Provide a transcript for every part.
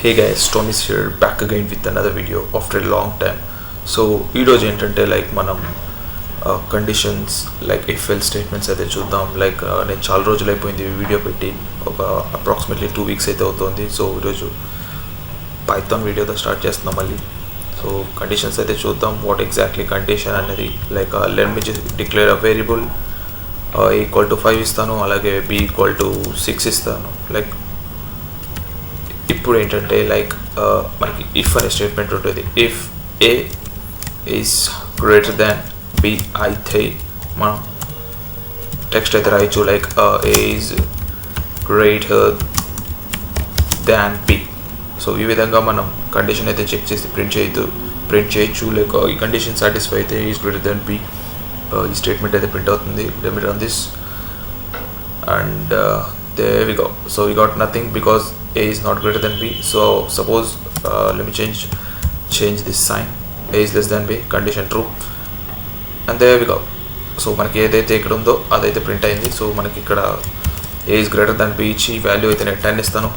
Hey guys, Tom is here back again with another video after a long time. So ఈరోజు ఏంటంటే like మనం conditions like if L statements అయితే చూద్దాం. Like నేను చాలా రోజులు అయిపోయింది వీడియో పెట్టి, ఒక అప్రాక్సిమేట్లీ 2 weeks అయితే అవుతుంది. సో ఈరోజు పైథాన్ వీడియోతో స్టార్ట్ చేస్తున్నాం మళ్ళీ. సో కండిషన్స్ అయితే చూద్దాం. వాట్ ఎగ్జాక్ట్లీ కండిషన్ అనేది, like let me declare a variable equal to 5 ఇస్తాను, అలాగే b ఈక్వల్ టు 6 ఇస్తాను. లైక్ ఇప్పుడు ఏంటంటే లైక్ మనకి ఇఫ్ అనే స్టేట్మెంట్ ఉంటుంది. If A is greater than B అయితే మనం టెక్స్ట్ అయితే రాయొచ్చు, like A is greater than B. So ఈ విధంగా మనం కండిషన్ అయితే చెక్ చేసి ప్రింట్ చేయొచ్చు. లైక్ ఈ కండిషన్ సాటిస్ఫై అయితే ఈజ్ గ్రేటర్ దాన్ బి, ఈ స్టేట్మెంట్ అయితే ప్రింట్ అవుతుంది. Let me run this and there we go. So we got nothing because a is not greater than b. So suppose let me change this sign, a is less than b, condition true, and there we go. So మనకి ఏదైతే ఇక్కడ ఉందో అదైతే print అయింది. So మనకి ఇక్కడ a is greater than b ఇచ్చి value అయితే నేను 10 ఇస్తాను.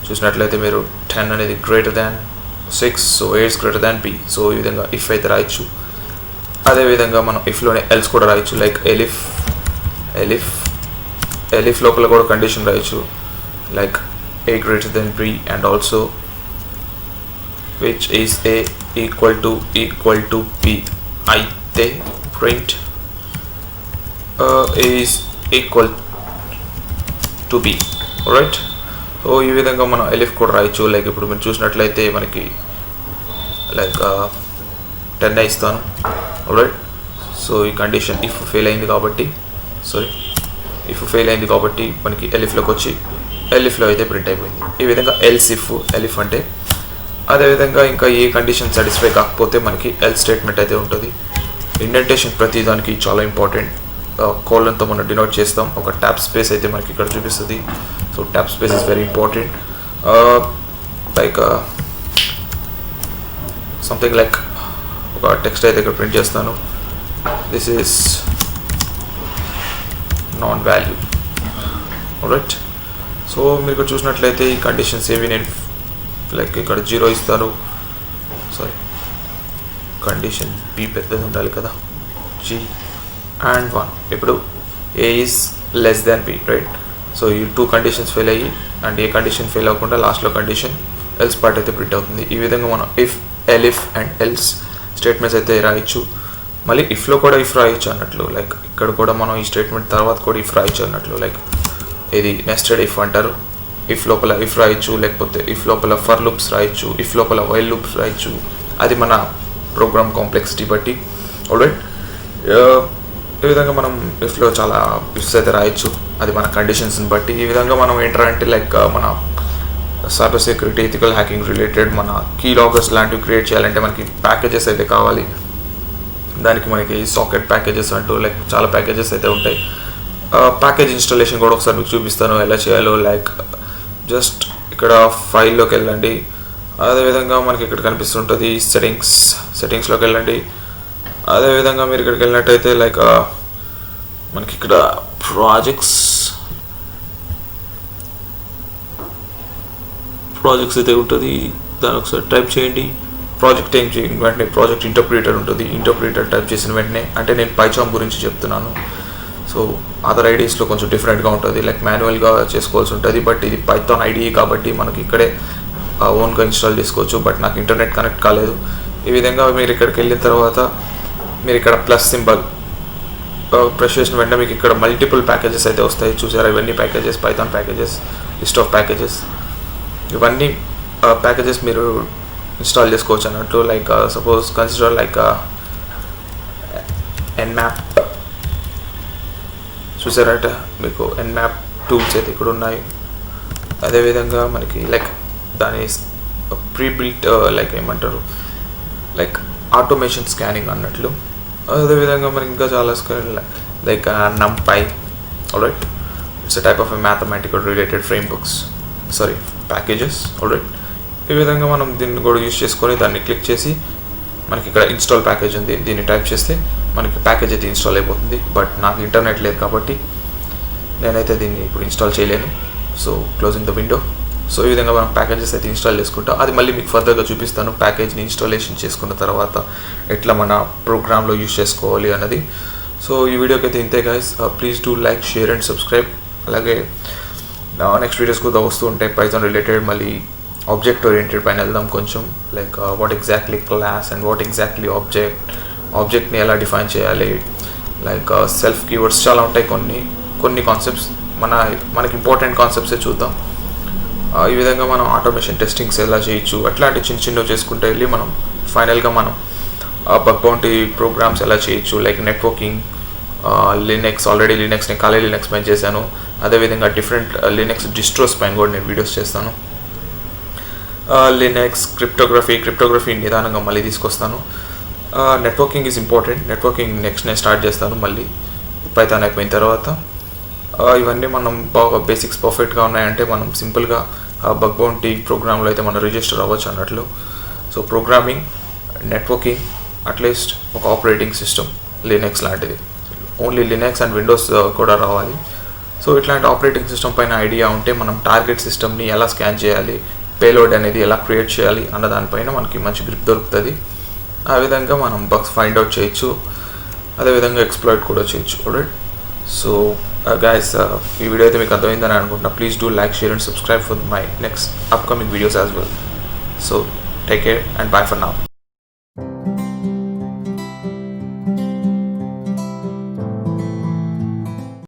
చూసినట్లయితే మీరు 10 అనేది greater than 6, so a is greater than b. So ఈ విధంగా ఇఫ్ అయితే రాయొచ్చు. అదేవిధంగా మనం ఇఫ్లోనే ఎల్స్ కూడా రాయొచ్చు, లైక్ elif లోపల కూడా కండిషన్ రాయొచ్చు, like a greater than b and also which is a equal to b అయితే print a is equal to b. alright, so ఈ విధంగా మనం elif కూడా రాయొచ్చు. లైక్ ఇప్పుడు మీరు చూసినట్లయితే మనకి లైక్ 10 ఇస్తాను. alright, సో ఈ కండిషన్ ఇఫ్ ఫెయిల్ అయింది కాబట్టి మనకి ఎలిఫ్లోకి వచ్చి ఎలిఫ్లో అయితే ప్రింట్ అయిపోయింది. ఈ విధంగా ఎలిఫ్ అంటే అదేవిధంగా ఇంకా ఏ కండిషన్ సాటిస్ఫై కాకపోతే మనకి ఎల్ స్టేట్మెంట్ అయితే ఉంటుంది. ఇండెంటేషన్ ప్రతి దానికి చాలా ఇంపార్టెంట్. కోలన్తో మనం డినోట్ చేస్తాం. ఒక ట్యాప్ స్పేస్ అయితే మనకి ఇక్కడ చూపిస్తుంది. So tap space is very important. Like something like ఒక టెక్స్ట్ అయితే ఇక్కడ ప్రింట్ చేస్తాను. This is non value. Right, so మీరు ఇక్కడ చూసినట్లయితే ఈ కండిషన్స్ ఏవి, నేను లైక్ ఇక్కడ 0 ఇస్తాను. సారీ, కండిషన్ బి పెద్దది ఉండాలి కదా, g and 1. ఇప్పుడు a is less than b, right. So ఈ 2 కండిషన్స్ ఫెయిల్ అయ్యి అండ్ ఏ కండిషన్ ఫెయిల్ అవ్వకుండా లాస్ట్లో కండిషన్ ఎల్స్ పార్ట్ అయితే ప్రింట్ అవుతుంది. ఈ విధంగా మనం ఎలిఫ్ అండ్ ఎల్స్ స్టేట్మెంట్స్ అయితే రాయొచ్చు. మళ్ళీ ఇఫ్లో కూడా ఇఫ్ రాయొచ్చు అన్నట్లు. లైక్ ఇక్కడ కూడా మనం ఈ స్టేట్మెంట్ తర్వాత కూడా ఇఫ్ రాయొచ్చు అన్నట్లు. లైక్ ఇది నెస్టెడ్ ఇఫ్ అంటారు. ఇఫ్ లోపల ఇఫ్ రాయొచ్చు, లేకపోతే ఇఫ్ లోపల ఫర్ లూప్స్ రాయొచ్చు, ఇఫ్ లోపల వైల్ లూప్స్ రాయొచ్చు. అది మన ప్రోగ్రామ్ కాంప్లెక్సిటీ బట్టి. ఆల్రైట్, ఈ విధంగా మనం ఇఫ్లో చాలా ఇఫ్స్ అయితే రాయొచ్చు, అది మన కండిషన్స్ని బట్టి. ఈ విధంగా మనం ఏంటంటే లైక్ మన cyber security, ethical hacking related మన కీ లాగర్స్ లాంటివి క్రియేట్ చేయాలంటే మనకి ప్యాకేజెస్ అయితే కావాలి. దానికి మనకి సాకెట్ ప్యాకేజెస్ అంటూ లైక్ చాలా ప్యాకేజెస్ అయితే ఉంటాయి. ప్యాకేజ్ ఇన్స్టాలేషన్ కూడా ఒకసారి మీకు చూపిస్తాను ఎలా చేయాలో. లైక్ జస్ట్ ఇక్కడ ఫైల్లోకి వెళ్ళండి. అదేవిధంగా మనకి ఇక్కడ కనిపిస్తుంటుంది సెట్టింగ్స్లోకి వెళ్ళండి. అదేవిధంగా మీరు ఇక్కడికి వెళ్ళినట్టయితే లైక్ మనకి ఇక్కడ ప్రాజెక్ట్స్ అయితే ఉంటుంది. దాన్ని ఒకసారి టైప్ చేయండి. ప్రాజెక్ట్ ఏం చేయండి వెంటనే ప్రాజెక్ట్ ఇంటర్ప్రిటర్ ఉంటుంది. ఇంటర్ప్రిటర్ టైప్ చేసిన వెంటనే, అంటే నేను పైథాన్ గురించి చెప్తున్నాను. సో అదర్ ఐడీస్లో కొంచెం డిఫరెంట్గా ఉంటుంది, లైక్ మాన్యువల్గా చేసుకోవాల్సి ఉంటుంది. బట్ ఇది పైథాన్ ఐడి కాబట్టి మనకి ఇక్కడే ఓన్గా ఇన్స్టాల్ చేసుకోవచ్చు. బట్ నాకు ఇంటర్నెట్ కనెక్ట్ కాలేదు. ఈ విధంగా మీరు ఇక్కడికి వెళ్ళిన తర్వాత మీరు ఇక్కడ ప్లస్ సింబల్ ప్రెస్ చేసిన వెంటనే మీకు ఇక్కడ మల్టిపుల్ ప్యాకేజెస్ అయితే వస్తాయి. చూసారా, ఇవన్నీ packages, Python packages, list of packages. ఇవన్నీ ప్యాకేజెస్ మీరు ఇన్స్టాల్ చేసుకోవచ్చు అన్నట్టు. Like suppose consider like nmap. చూసారట, మీకు ఎన్మ్యాప్ టూల్స్ అయితే ఇక్కడ ఉన్నాయి. అదేవిధంగా మనకి లైక్ దాని ప్రీబిల్ట్ లైక్ ఏమంటారు లైక్ ఆటోమేషన్ స్కానింగ్ అన్నట్లు. అదేవిధంగా మనకి ఇంకా చాలా like numpy. Alright, it's a type of mathematical related packages. Alright, ఈ విధంగా మనం దీన్ని కూడా యూజ్ చేసుకొని దాన్ని క్లిక్ చేసి మనకి ఇక్కడ ఇన్స్టాల్ ప్యాకేజ్ ఉంది, దీన్ని టైప్ చేస్తే మనకి ప్యాకేజ్ అయితే ఇన్స్టాల్ అయిపోతుంది. బట్ నాకు ఇంటర్నెట్ లేదు కాబట్టి నేనైతే దీన్ని ఇప్పుడు ఇన్స్టాల్ చేయలేను. So closing the window. So ఈ విధంగా మనం ప్యాకేజెస్ అయితే ఇన్స్టాల్ చేసుకుంటాం. అది మళ్ళీ మీకు ఫర్దర్గా చూపిస్తాను ప్యాకేజ్ని ఇన్స్టాలేషన్ చేసుకున్న తర్వాత ఎట్లా మన ప్రోగ్రామ్లో యూజ్ చేసుకోవాలి అన్నది. సో ఈ వీడియోకి అయితే ఇంతే guys. Please do like, share and subscribe. అలాగే నెక్స్ట్ వీడియోస్ కూడా వస్తూ ఉంటాయి పైథాన్ రిలేటెడ్. మళ్ళీ ఆబ్జెక్ట్ ఓరియంటెడ్ పైన వెళ్దాం కొంచెం, like what exactly class and what exactly ఆబ్జెక్ట్ని ఎలా డిఫైన్ చేయాలి, లైక్ సెల్ఫ్ కీవర్డ్స్ చాలా ఉంటాయి. కొన్ని కాన్సెప్ట్స్ మనకి ఇంపార్టెంట్ కాన్సెప్ట్సే చూద్దాం. ఈ విధంగా మనం ఆటోమేషన్ టెస్టింగ్స్ ఎలా చేయొచ్చు, అట్లాంటి చిన్నవి చేసుకుంటూ వెళ్ళి మనం ఫైనల్గా మనం బగ్ బౌంటీ ప్రోగ్రామ్స్ ఎలా చేయొచ్చు, లైక్ నెట్వర్కింగ్, లినక్స్. ఆల్రెడీ లినక్స్ని ఖాళీ లినక్స్ పైన చేశాను. అదేవిధంగా డిఫరెంట్ లినక్స్ డిస్ట్రోస్ పైన కూడా నేను వీడియోస్ చేస్తాను. లినక్స్ క్రిప్టోగ్రఫీ నిదానంగా మళ్ళీ తీసుకొస్తాను. Networking is important. Networking next నేను స్టార్ట్ చేస్తాను మళ్ళీ పైథాన్ అయిపోయిన తర్వాత. ఇవన్నీ మనం బాగా బేసిక్స్ పర్ఫెక్ట్గా ఉన్నాయంటే మనం సింపుల్గా బగ్ బౌంటీ ప్రోగ్రాంలో అయితే మనం రిజిస్టర్ అవ్వచ్చు అన్నట్లు. సో ప్రోగ్రామింగ్, నెట్వర్కింగ్, అట్లీస్ట్ ఒక ఆపరేటింగ్ సిస్టమ్ లినక్స్ లాంటిది. ఓన్లీ లినక్స్ అండ్ విండోస్ కూడా రావాలి. సో ఇట్లాంటి ఆపరేటింగ్ సిస్టమ్ పైన ఐడియా ఉంటే మనం టార్గెట్ సిస్టమ్ని ఎలా స్కాన్ చేయాలి, పేలోడ్ అనేది ఎలా క్రియేట్ చేయాలి అన్న దానిపైన మనకి మంచి గ్రిప్ దొరుకుతుంది. ఆ విధంగా మనం బగ్స్ ఫైండ్ అవుట్ చేయొచ్చు, అదేవిధంగా ఎక్స్ప్లాయిట్ కూడా చేయొచ్చు. రైట్. సో గైస్, ఈ వీడియో అయితే మీకు అర్థమైందని అనుకుంటున్నా. Please do like, share and subscribe for my next upcoming videos as well. So take care and by for now.